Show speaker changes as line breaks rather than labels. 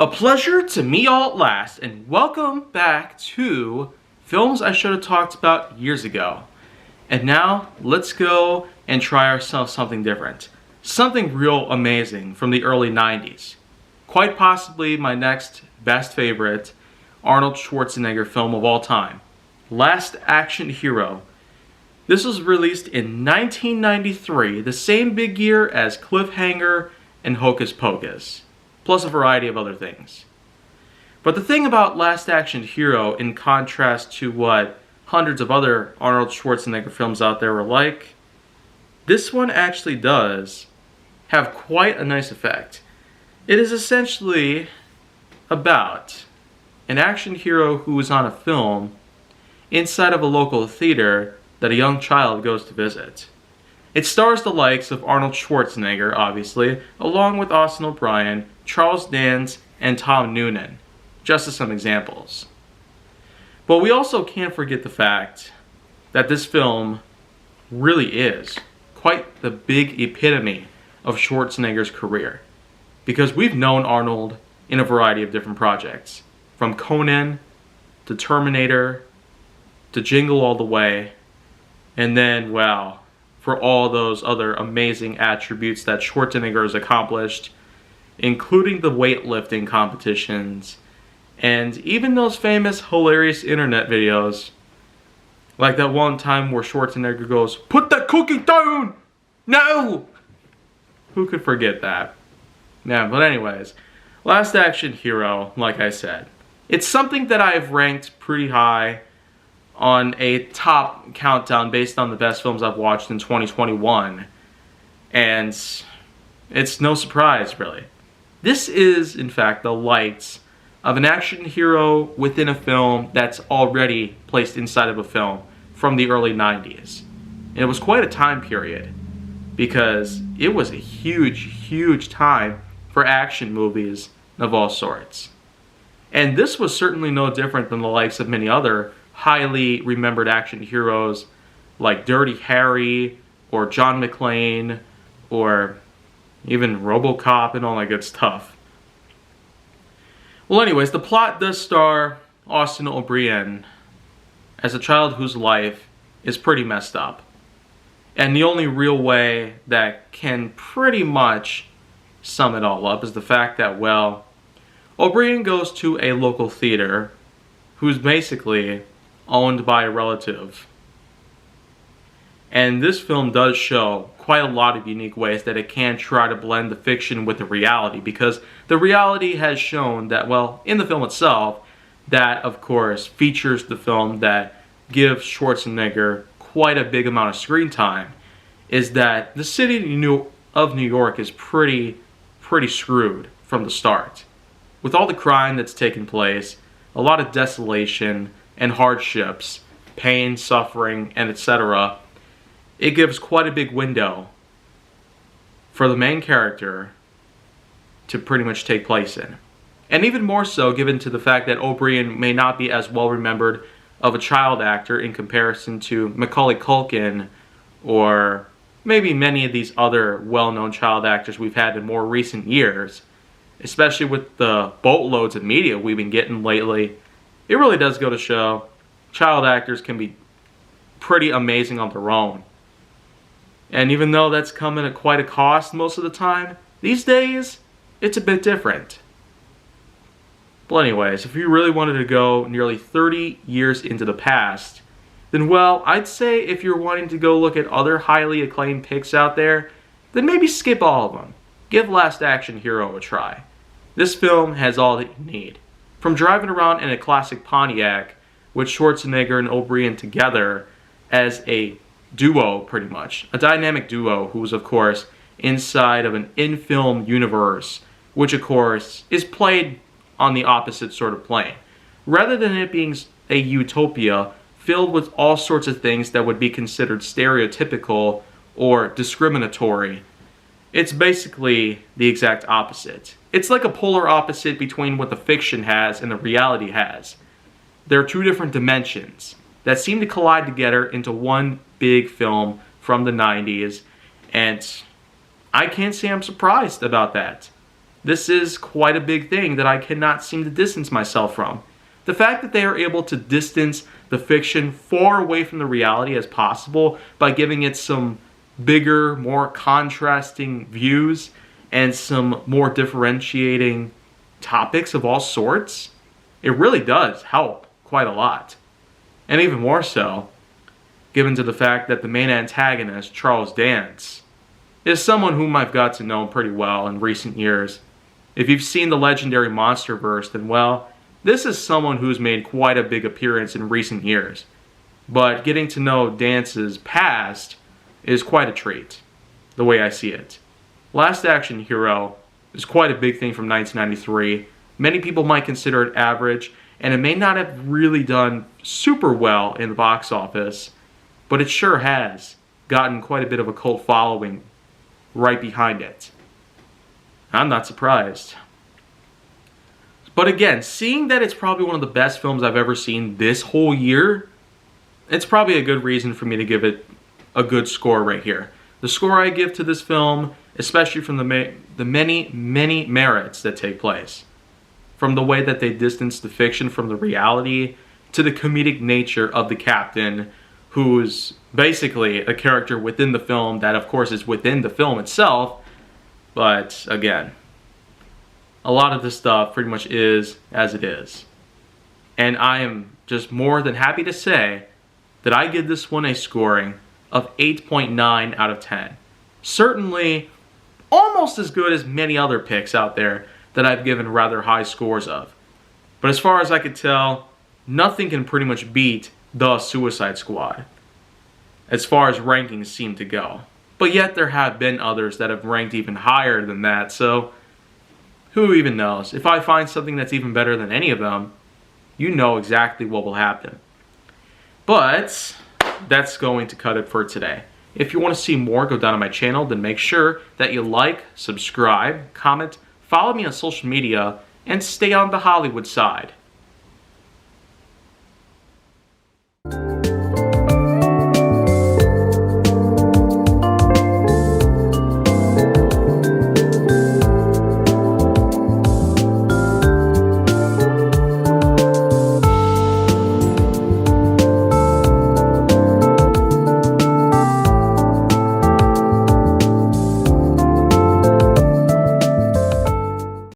pleasure to meet y'all at last, and welcome back to films I should have talked about years ago. And now, let's go and try ourselves something different. Something real amazing from the early 90s. Quite possibly my next best favorite Arnold Schwarzenegger film of all time. Last Action Hero. This was released in 1993, the same big year as Cliffhanger and Hocus Pocus, plus a variety of other things. But the thing about Last Action Hero, in contrast to what hundreds of other Arnold Schwarzenegger films out there were like, this one actually does have quite a nice effect. It is essentially about an action hero who is on a film inside of a local theater that a young child goes to visit. It stars the likes of Arnold Schwarzenegger, obviously, along with Austin O'Brien, Charles Dance, and Tom Noonan, just as some examples. But we also can't forget the fact that this film really is quite the big epitome of Schwarzenegger's career, because we've known Arnold in a variety of different projects, from Conan to Terminator to Jingle All the Way, and then, well, for all those other amazing attributes that Schwarzenegger has accomplished, including the weightlifting competitions, and even those famous hilarious internet videos, like that one time where Schwarzenegger goes, "Put that cookie down! No!" Who could forget that? Yeah, but anyways, Last Action Hero, like I said, it's something that I've ranked pretty high on a top countdown based on the best films I've watched in 2021. And it's no surprise, really. This is, in fact, the lights of an action hero within a film that's already placed inside of a film from the early 90s. And it was quite a time period, because it was a huge time for action movies of all sorts. And this was certainly no different than the likes of many other highly remembered action heroes like Dirty Harry or John McClane or even RoboCop and all that good stuff. Well, anyways, the plot does star Austin O'Brien as a child whose life is pretty messed up. And the only real way that can pretty much sum it all up is the fact that, well, O'Brien goes to a local theater who's basically owned by a relative. And this film does show quite a lot of unique ways that it can try to blend the fiction with the reality, because the reality has shown that, well, in the film itself, that of course features the film that gives Schwarzenegger quite a big amount of screen time, is that the city of New York is pretty screwed from the start. With all the crime that's taken place, a lot of desolation and hardships, pain, suffering, and etc., it gives quite a big window for the main character to pretty much take place in. And even more so given to the fact that O'Brien may not be as well remembered of a child actor in comparison to Macaulay Culkin or maybe many of these other well-known child actors we've had in more recent years, especially with the boatloads of media we've been getting lately. It really does go to show child actors can be pretty amazing on their own. And even though that's coming at quite a cost most of the time, these days, it's a bit different. But anyways, if you really wanted to go nearly 30 years into the past, then well, I'd say if you're wanting to go look at other highly acclaimed picks out there, then maybe skip all of them. Give Last Action Hero a try. This film has all that you need. From driving around in a classic Pontiac with Schwarzenegger and O'Brien together as a duo, pretty much. A dynamic duo who's, of course, inside of an in-film universe, which, of course, is played on the opposite sort of plane. Rather than it being a utopia filled with all sorts of things that would be considered stereotypical or discriminatory, it's basically the exact opposite. It's like a polar opposite between what the fiction has and the reality has. There are two different dimensions that seem to collide together into one big film from the 90s, and I can't say I'm surprised about that. this is quite a big thing that I cannot seem to distance myself from. The fact that they are able to distance the fiction far away from the reality as possible by giving it some bigger, more contrasting views and some more differentiating topics of all sorts, it really does help quite a lot. And even more so, given to the fact that the main antagonist, Charles Dance, is someone whom I've got to know pretty well in recent years. If you've seen the legendary MonsterVerse, then well, this is someone who's made quite a big appearance in recent years. But getting to know Dance's past is quite a treat, the way I see it. Last Action Hero is quite a big thing from 1993. Many people might consider it average, and it may not have really done super well in the box office, but it sure has gotten quite a bit of a cult following right behind it. I'm not surprised. But again, seeing that it's probably one of the best films I've ever seen this whole year, it's probably a good reason for me to give it a good score right here. The score I give to this film, especially from the many, many merits that take place, from the way that they distance the fiction from the reality, to the comedic nature of the captain, who's basically a character within the film that of course is within the film itself, but again, a lot of this stuff pretty much is as it is. And I am just more than happy to say that I give this one a scoring of 8.9 out of 10. Certainly almost as good as many other picks out there that I've given rather high scores of. But as far as I could tell, nothing can pretty much beat The Suicide Squad as far as rankings seem to go. But yet there have been others that have ranked even higher than that, so who even knows? If I find something that's even better than any of them, you know exactly what will happen. But that's going to cut it for today. If you want to see more, go down to my channel, then make sure that you like, subscribe, comment, follow me on social media, and stay on the Hollywood side.